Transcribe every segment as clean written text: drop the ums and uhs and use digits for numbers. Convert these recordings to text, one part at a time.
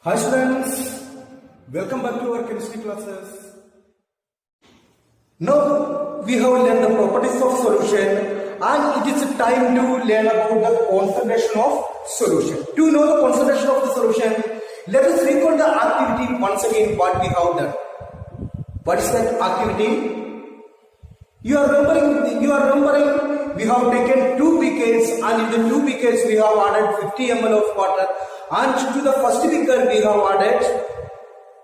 Hi students, welcome back to our chemistry classes. Now we have learned the properties of solution and it is time to learn about the concentration of solution. To know the concentration of the solution, let us recall the activity once again what we have done. What is that activity? You are remembering we have taken 2 beakers and in the 2 beakers we have added 50 ml of water. And to the first beaker we have added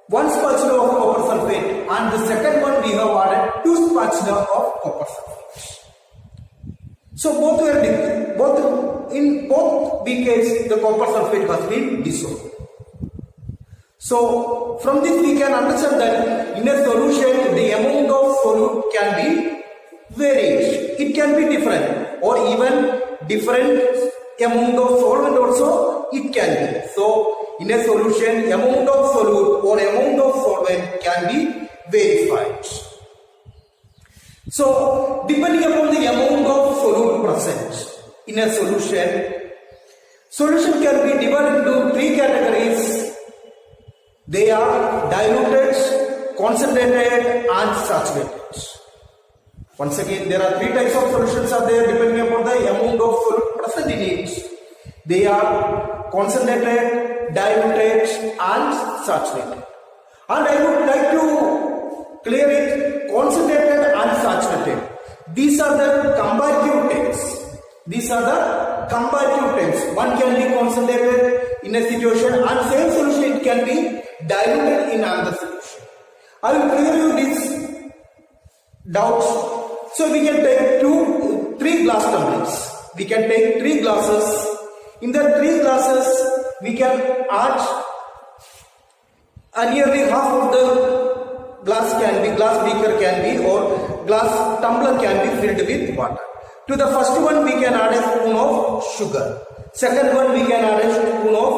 1 spatula of copper sulfate and the second one we have added 2 spatula of copper sulfate. So in both beakers the copper sulfate has been dissolved. So from this we can understand that in a solution the amount of solute can be varied. It can be different or even different amount of solvent also it can be. So in a solution amount of solute or amount of solvent can be verified. So depending upon the amount of solute present in a solution can be divided into 3 categories. They are diluted, concentrated and saturated. Once again, there are 3 types of solutions are there depending upon the amount of solute present in it. They are concentrated, diluted and saturated. And I would like to clear it, concentrated and saturated. These are the comparative terms. These are the comparative terms. One can be concentrated in a situation and same solution it can be diluted in another solution. I will clear you these doubts. So we can take 3 glass tumblers. We can take 3 glasses. In the 3 glasses, we can add nearly half of the glass beaker can be or glass tumbler can be filled with water. To the first one, we can add a spoon of sugar. Second one, we can add a spoon of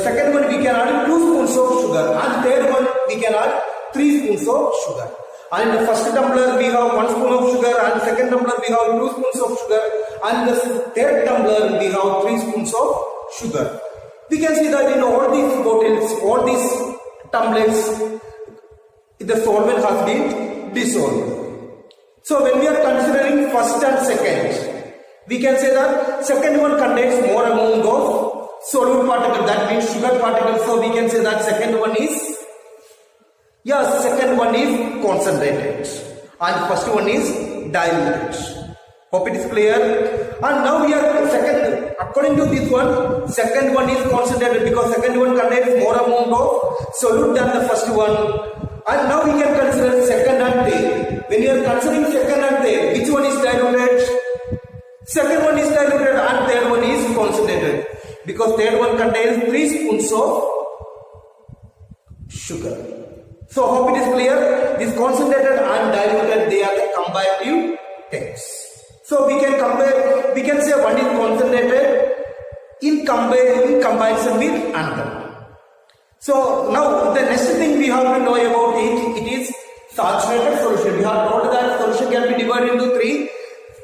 second one, we can add 2 spoons of sugar, and third one, we can add 3 spoons of sugar. And in the first tumbler we have 1 spoon of sugar, and second tumbler we have 2 spoons of sugar, and the third tumbler we have 3 spoons of sugar. We can see that in all these bottles, all these tumblers, the solvent has been dissolved. So when we are considering first and second, we can say that second one contains more amount of solute particle, that means sugar particles. So we can say that second one is concentrated and first one is diluted. Hope it is clear. And now we are according to this one, second one is concentrated because second one contains more amount of solute than the first one. And now we can consider second and third. When you are considering second and third, which one is diluted? Second one is diluted and third one is concentrated because third one contains 3 spoons of sugar. So hope it is clear. This concentrated and diluted, they are the comparative terms. So we can compare, we can say one is concentrated in comparison with another. So now the next thing we have to know about it is saturated solution. We have told that solution can be divided into 3: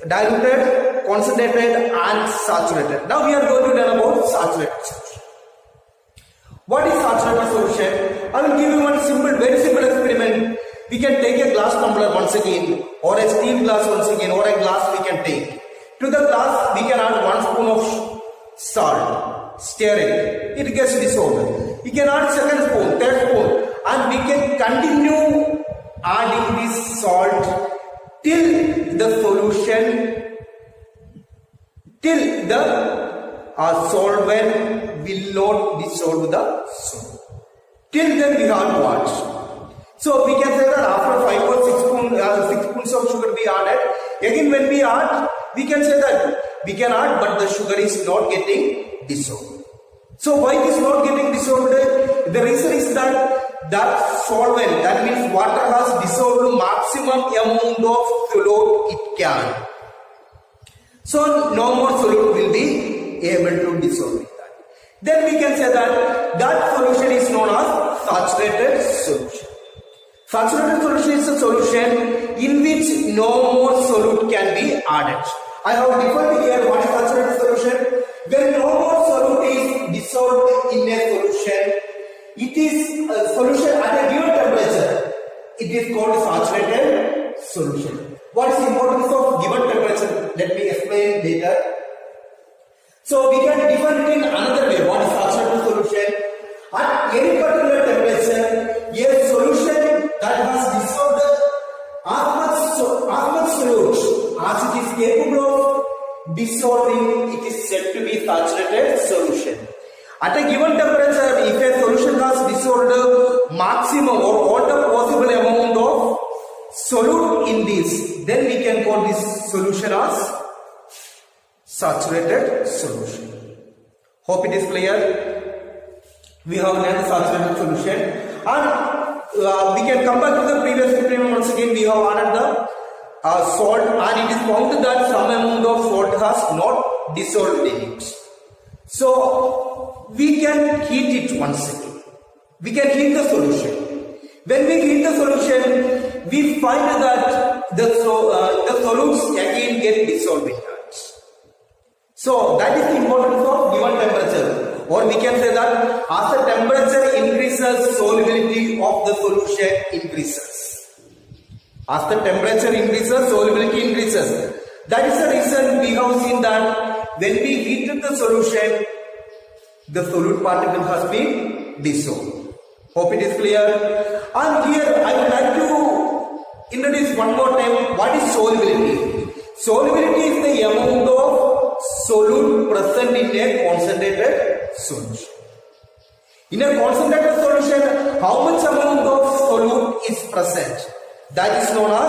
diluted, concentrated and saturated. Now we are going to learn about saturated solution. What is saturated solution? I will give you one very simple experiment. We can take a glass tumbler once again, or a steel glass once again, or a glass we can take. To the glass we can add 1 spoon of salt, stir it, it gets dissolved. We can add second spoon, third spoon, and we can continue adding this salt till the solution, till the solvent will not dissolve the solute. Till then we have what? So we can say that after 5 or 6 spoons of sugar we added. Again when we add, we can say that we can add but the sugar is not getting dissolved. So why it is not getting dissolved? The reason is that solvent, that means water has dissolved maximum amount of solute it can. So no more solute will be able to dissolve it. Then we can say that solution is known as saturated solution. Saturated solution is a solution in which no more solute can be added. I have defined here what is saturated solution. When no more solute is dissolved in a solution, solution. It is a solution at a given temperature. It is called saturated solution. What is the importance of given temperature? Let me explain later. So we can define it in another way. What is saturated solution? At any particular temperature, a solution that has dissolved as much solute as it is capable of dissolving, it is said to be saturated solution. At a given temperature, if a solution has dissolved maximum or all the possible amount of solute in this, then we can call this solution as saturated solution. Hope it is clear. We have learned saturated solution, and we can come back to the previous experiment once again. We have added the salt, and it is found that some amount of salt has not dissolved in it. So we can heat it once again. We can heat the solution. When we heat the solution, we find that the solutes again get dissolved in that. So that is the importance of given temperature. Or we can say that as the temperature increases, solubility of the solution increases. As the temperature increases, solubility increases. That is the reason we have seen that when we heated the solution, the solute particle has been dissolved. Hope it is clear. And here I would like to introduce one more time what is solubility. Solubility is the amount of solute present in a concentrated solution. In a concentrated solution, how much amount of solute is present? That is known as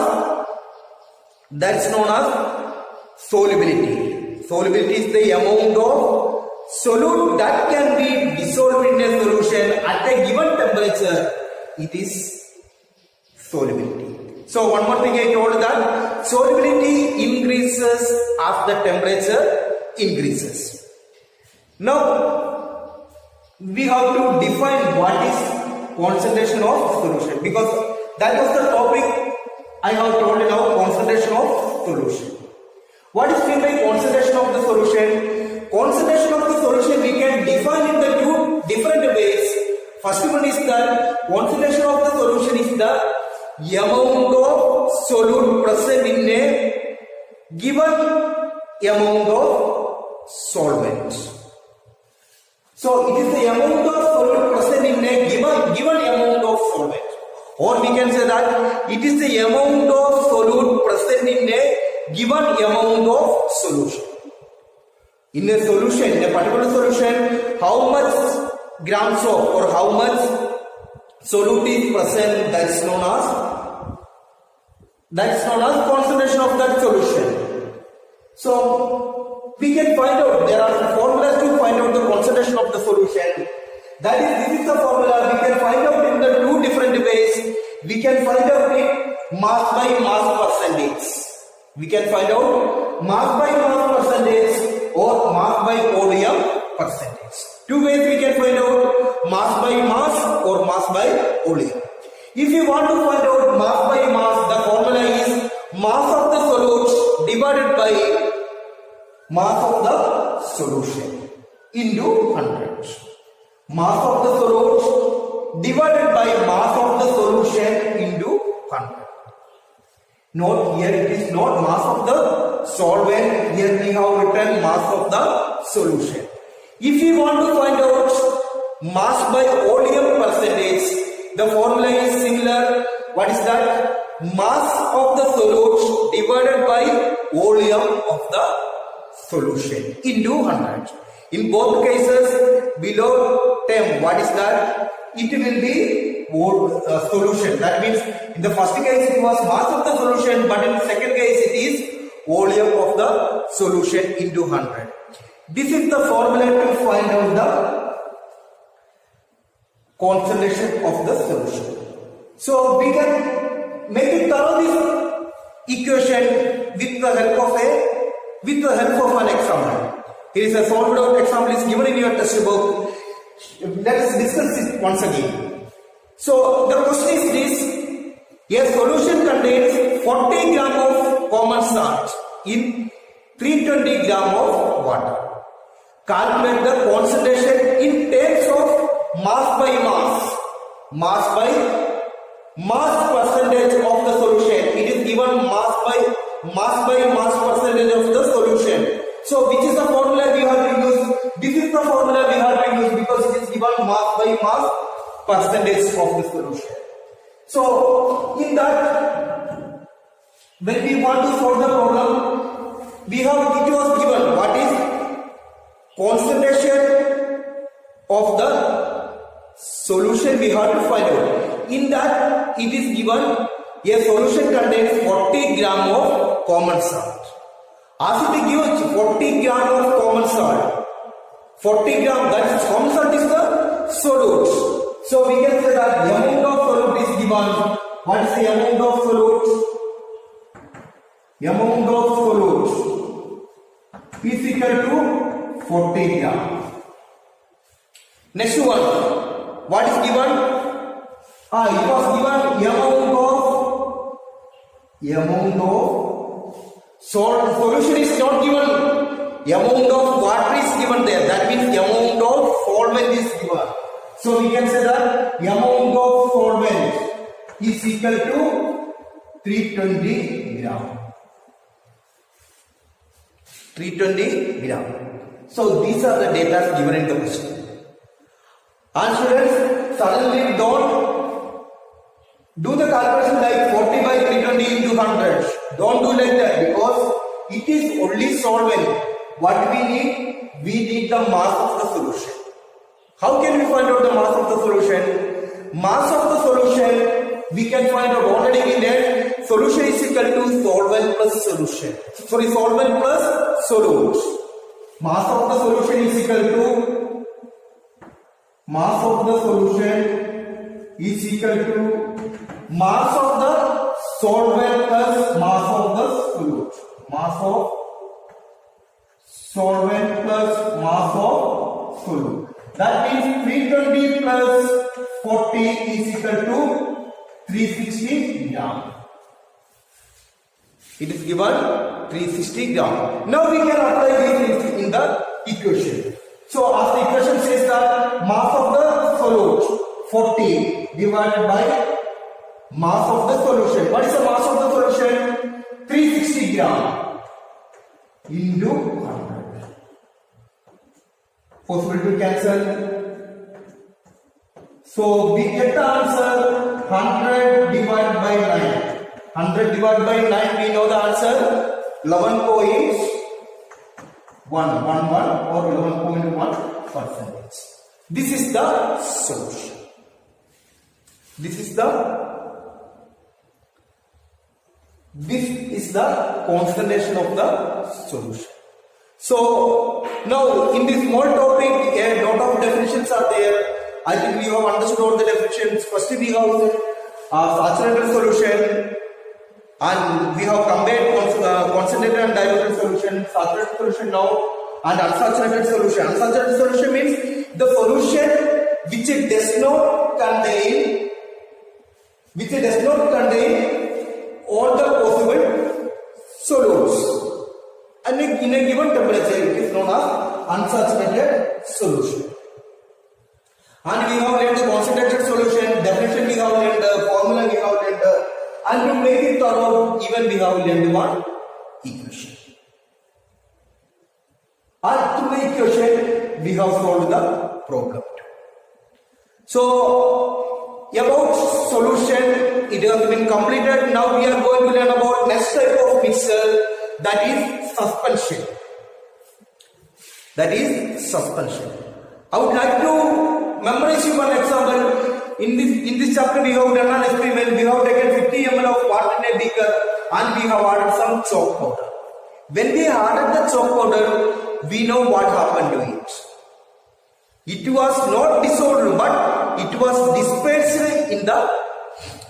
solubility. Solubility is the amount of solute that can be dissolved in a solution at a given temperature. It is solubility. So one more thing I told that solubility increases as the temperature increases. Now we have to define what is concentration of solution, because that was the topic I have told you now, concentration of solution. What is meant by concentration of the solution? Concentration of the solution we can define in the two different ways. First one is that concentration of the solution is the amount of solute present in a given amount of solvent. So it is the amount of solute present in a given amount of solvent. Or we can say that it is the amount of solute present in a given amount of solution. In a solution, in a particular solution, how much grams of or how much solute is present, that is known as concentration of that solution. So we can find out, there are formulas to find out the concentration of the solution. That is, this is the formula. We can find out in the two different ways. We can find out it mass by mass percentage. We can find out mass by mass percentage or mass by volume percentage. Two ways we can find out mass by mass or mass by volume. If you want to find out mass by mass, the formula is mass of the solute divided by mass of the solution into 100. Mass of the solute divided by mass of the solution into 100. Note here it is not mass of the solvent, here we have written mass of the solution. If you want to find out mass by volume percentage, the formula is similar. What is that? Mass of the solute divided by volume of the solution into 100. In both cases, below term, what is that? It will be solution. That means in the first case it was mass of the solution, but in the second case it is volume of the solution into 100. This is the formula to find out the concentration of the solution. So we can make it thorough this equation with the help of an example. Here is a solved out example is given in your textbook. Let us discuss it once again. So the question is this: a solution contains 40 gram of common salt in 320 gram of water. Calculate the concentration in terms of mass by mass percentage of the solution. It is given mass by mass percentage of the solution. So which is the formula we have to use? This is the formula we have to use because it is given mass by mass percentage of the solution. So in that, when we want to solve the problem, it was given what is concentration of the solution we have to find out. In that, it is given a solution contains 40 gram of common salt. As it gives 40 gram of common salt, 40 gram, that is common salt is the solute. So we can say that the amount of solute is given. What is the amount of solute? The amount of solute is equal to 40 gram. Next one, what is given? It was given amount of solution is not given. Amount of water is given there. That means amount of solvent is given. So we can say that amount of solvent is equal to 320 gram. 320 gram. So these are the data given in the question. And students, suddenly don't do the calculation like 40 by 320 into 100. Don't do like that because it is only solvent. What we need the mass of the solution. How can we find out the mass of the solution? Mass of the solution we can find out already we learned solution is equal to solvent plus solution. Sorry, solvent plus solute. Mass of the solution is equal to mass of the solution is equal to mass of the solvent plus mass of the solute. Mass of solvent plus mass of solute. That means 320 plus 40 is equal to 360 gram. It is given 360 gram. Now we can apply this in the equation. So as the equation says that mass of the solute 40 divided by mass of the solution. What is the mass of the solution? 360 gram into 100. Possible to cancel. So we get the answer 100 divided by 9. 100 divided by 9, we know the answer 11.11 or 11.1%. This is the solution. This is the concentration of the solution. So now in this small topic a lot of definitions are there. I think we have understood all the definitions. First we have saturated solution and we have compared concentrated and diluted solution, saturated solution now and unsaturated solution. Unsaturated solution means the solution which does not contain all the possible solutes and in a given temperature it is known as unsaturated solution. And we have learned the concentrated solution, definition we have learned, formula we have learned, and to make it thorough even we have learned one equation. And through the equation we have solved the problem. So about solution, it has been completed. Now we are going to learn about next type of mixture, that is suspension. That is suspension. I would like to memorize you one example. In this chapter we have done an experiment. We have taken 50 ml of water in a beaker and we have added some chalk powder. When we added the chalk powder, we know what happened to it. It was not dissolved, but it was dispersed in the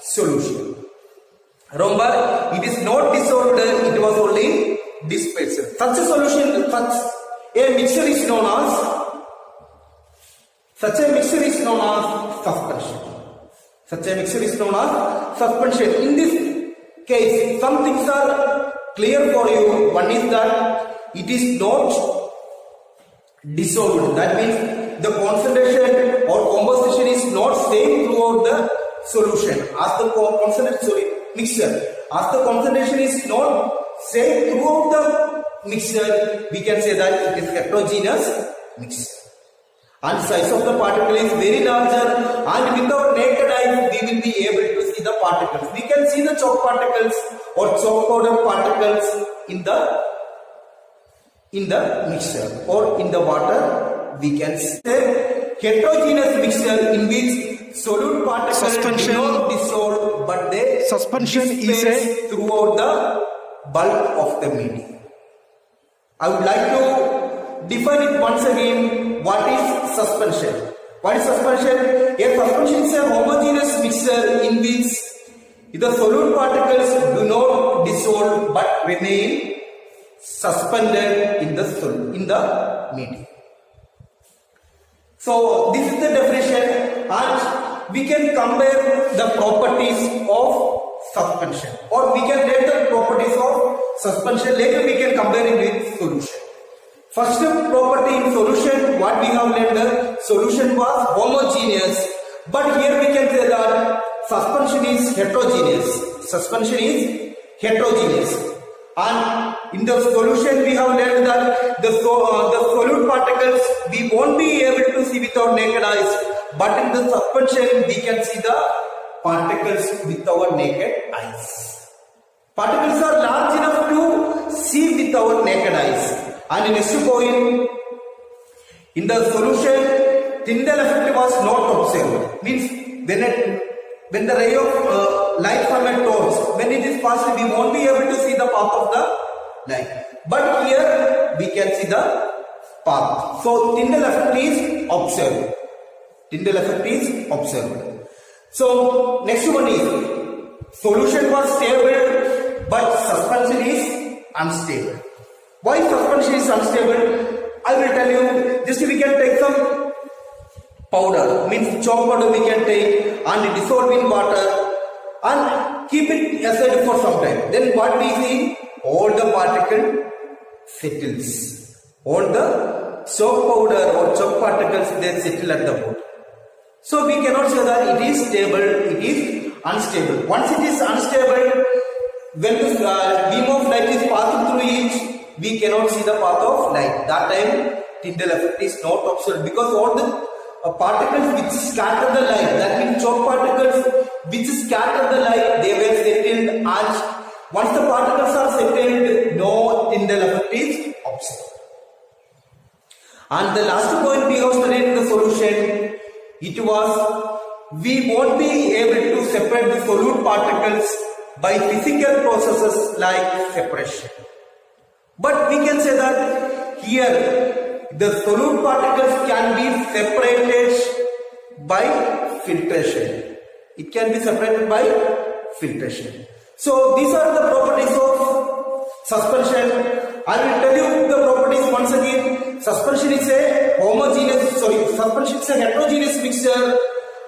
solution. Remember, it is not dissolved, it was only dispersed. Such a solution, such a mixture is known as suspension. Such a mixture is known as suspension. In this case, some things are clear for you. One is that it is not dissolved. That means the concentration or composition is not same throughout throughout the solution. As the mixture, as the concentration is not same throughout the mixture, we can say that it is heterogeneous mixture. And size of the particle is very larger, and with our naked eye we will be able to see the particles. We can see the chalk particles or chalk powder particles in the mixture or in the water. We can say heterogeneous mixture in which solute particles do not dissolve, but they disperse throughout the bulk of the medium. I would like to define it once again. What is suspension? What is suspension? A suspension is a homogeneous mixture in which the solute particles do not dissolve but remain suspended in the medium. So this is the definition, and we can compare the properties of suspension, or we can get the properties of suspension. Later we can compare it with solution. First property in solution, what we have learned, solution was homogeneous, but here we can say that suspension is heterogeneous. Suspension is heterogeneous, and in the solution we have learned that the solute particles we won't be able to see with our naked eyes, but in the suspension we can see the particles with our naked eyes. Particles are large enough to see with our naked eyes. And in next point, in the solution, Tyndall effect was not observed. Means when the ray of light from a torch, when it is passed, we won't be able to see the path of the light. But here we can see the path. So Tyndall effect is observed. Tyndall effect is observed. So next one is solution was stable, but suspension is unstable. Why suspension is unstable? I will tell you. Just we can take some powder, means chalk powder we can take and dissolve in water and keep it aside for some time. Then what we see? All the particle settles. All the chalk powder or chalk particles, they settle at the bottom. So we cannot say that it is stable, it is unstable. Once it is unstable, when the beam of light is passing through it, we cannot see the path of light. That time Tyndall effect is not observed, because all the particles which scatter the light, that means chalk particles which scatter the light, they were settled, and once the particles are settled, no Tyndall effect is observed. And the last point we have studied in the solution, it was we won't be able to separate the solute particles by physical processes like separation. But we can say that here the solute particles can be separated by filtration. It can be separated by filtration. So these are the properties of suspension. I will tell you the properties once again. Suspension is a heterogeneous mixture,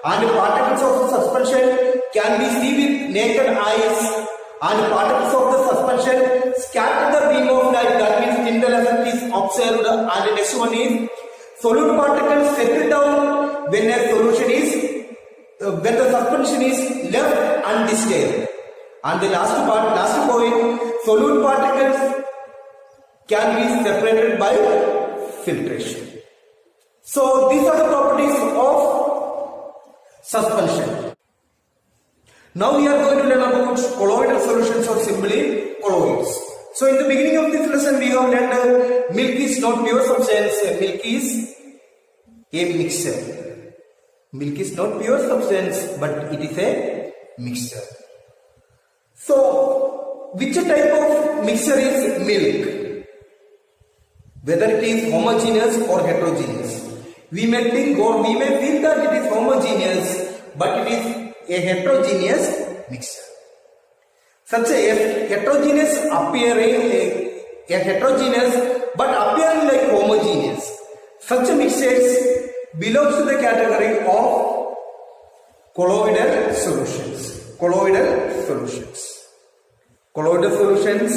and particles of the suspension can be seen with naked eyes, and particles of the suspension scatter the beam of light, that means Tyndall effect is observed. And the next one is solute particles settle down when a solution is when the suspension is left undisturbed. And the last point, solute particles can be separated by filtration. So these are the properties of suspension. Now we are going to learn about colloidal solutions, or simply colloids. So in the beginning of this lesson we have learned milk is not pure substance, milk is a mixture. Milk is not pure substance, but it is a mixture. So which type of mixture is milk? Whether it is homogeneous or heterogeneous. We may think or we may feel that it is homogeneous, but it is a heterogeneous mixture. Such a heterogeneous but appearing like homogeneous. Such a mixtures belongs to the category of colloidal solutions. Colloidal solutions,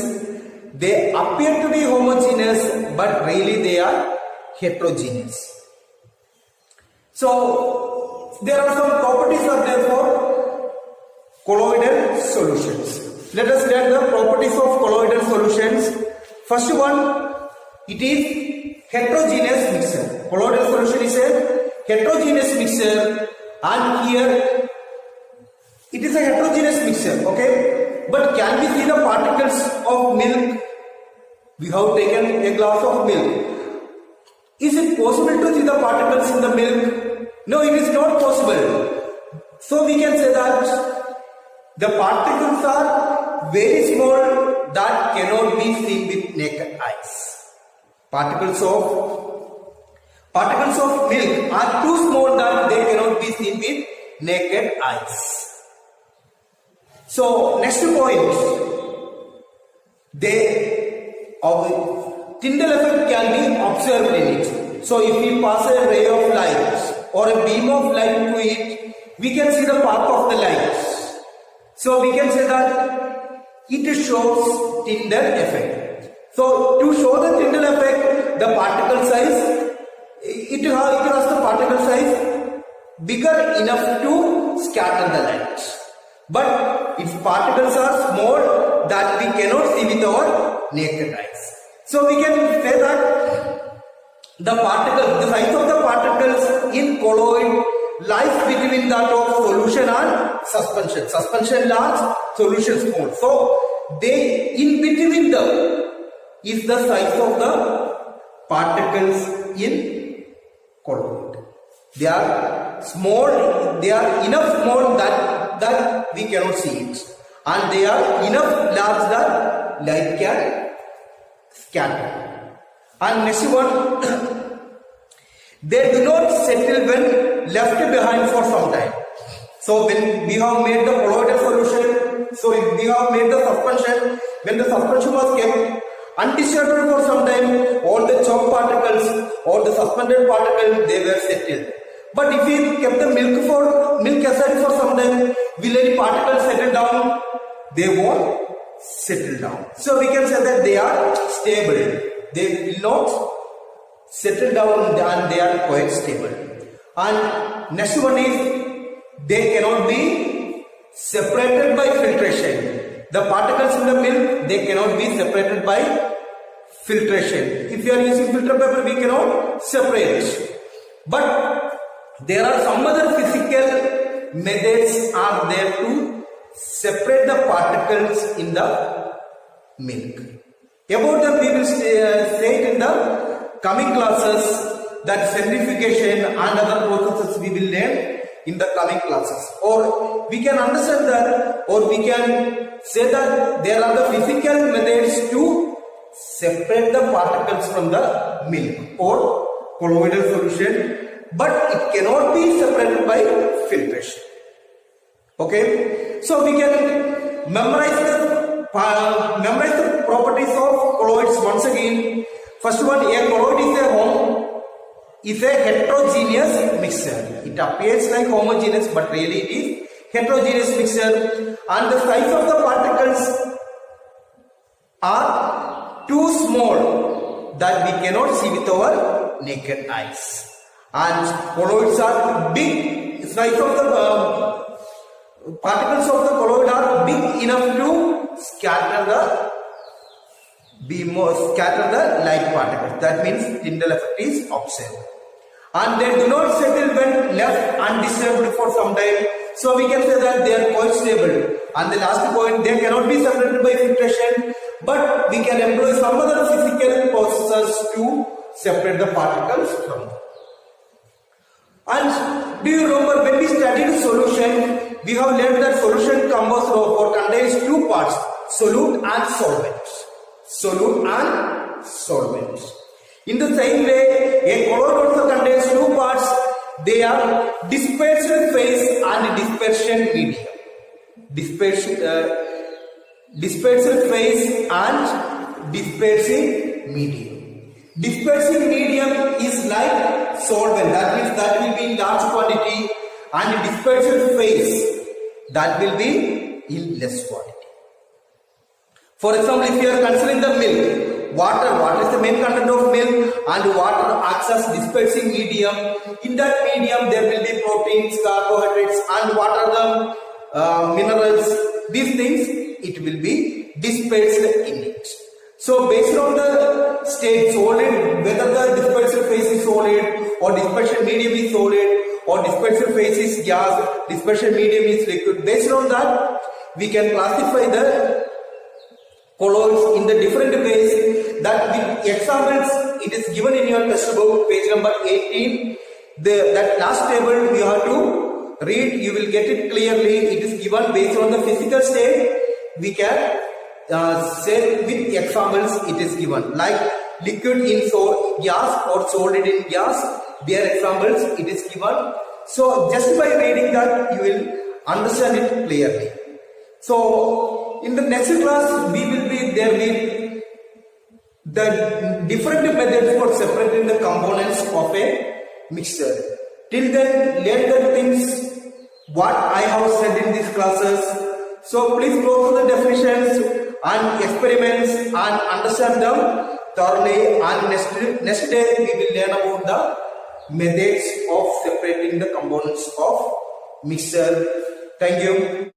they appear to be homogeneous, but really they are heterogeneous. So there are some properties are there for colloidal solutions. Let us learn the properties of colloidal solutions. First one, it is heterogeneous mixture. Colloidal solution is a heterogeneous mixture, and here it is a heterogeneous mixture, okay? But can we see the particles of milk? We have taken a glass of milk. Is it possible to see the particles in the milk? No, it is not possible. So we can say that the particles are very small that cannot be seen with naked eyes. Particles of milk are too small that they cannot be seen with naked eyes. So next point, Tyndall effect can be observed in it. So if we pass a ray of light or a beam of light to it, we can see the path of the light. So we can say that it shows Tyndall effect. So to show the Tyndall effect, the particle size, it has the particle size bigger enough to scatter the light. But its particles are small that we cannot see with our naked eyes. So we can say that the size of the particles in colloid lies between that of solution and suspension. Suspension large, solution small. So in between them is the size of the particles in colloid. They are small, they are enough small that we cannot see it, and they are enough large that light can scatter. And next one, they do not settle when left behind for some time. So when we have made the colloidal solution, so if we have made the suspension, when the suspension was kept undisturbed for some time, all the chalk particles or the suspended particles, they were settled. But if we kept the milk aside for some time, will any particles settle down? They won't settle down. So we can say that they are stable. They will not settle down and they are quite stable. And next one is, they cannot be separated by filtration. The particles in the milk, they cannot be separated by filtration. If you are using filter paper, we cannot separate. But there are some other physical methods are there to separate the particles in the milk. About them we will say it in the coming classes, that centrifugation and other processes we will learn in the coming classes. Or we can understand that, or we can say that there are the physical methods to separate the particles from the milk or colloidal solution, but it cannot be separated by filtration. Okay, so we can memorize the properties of colloids once again. First one, a colloid is a heterogeneous mixture. It appears like homogeneous, but really it is heterogeneous mixture, and the size of the particles are too small that we cannot see with our naked eyes. And colloids are big, size of the particles of the colloid are big enough to scatter the light particles. That means Tyndall effect is observed. And they do not settle when left undisturbed for some time. So we can say that they are quite stable. And the last point, they cannot be separated by filtration, but we can employ some other physical processes to separate the particles from them. And do you remember when we studied solution, we have learned that solution contains two parts, solute and solvent. Solute and solvent. In the same way, a colloid also contains two parts. They are dispersion phase and dispersion medium. Dispersion phase and dispersing medium. Dispersing medium is like solvent, that means that will be in large quantity, and dispersion phase, that will be in less quantity. For example, if you are considering the milk, water. Water is the main content of milk, and water acts as dispersing medium. In that medium there will be proteins, carbohydrates, and what are the minerals. These things it will be dispersed in it. So based on the state solid, whether the dispersal phase is solid or dispersion medium is solid or dispersal phase is gas, dispersion medium is liquid, based on that we can classify the colloids in the different ways. That with examples it is given in your textbook, page number 18. That last table you have to read, you will get it clearly. It is given based on the physical state. We can say with examples it is given, like liquid in gas or solid in gas. Their examples it is given. So just by reading that you will understand it clearly. So in the next class we will be there with the different methods for separating the components of a mixture. Till then, learn the things what I have said in these classes. So please go through the definitions and experiments and understand them thoroughly, and next day we will learn about the methods of separating the components of mixture. Thank you.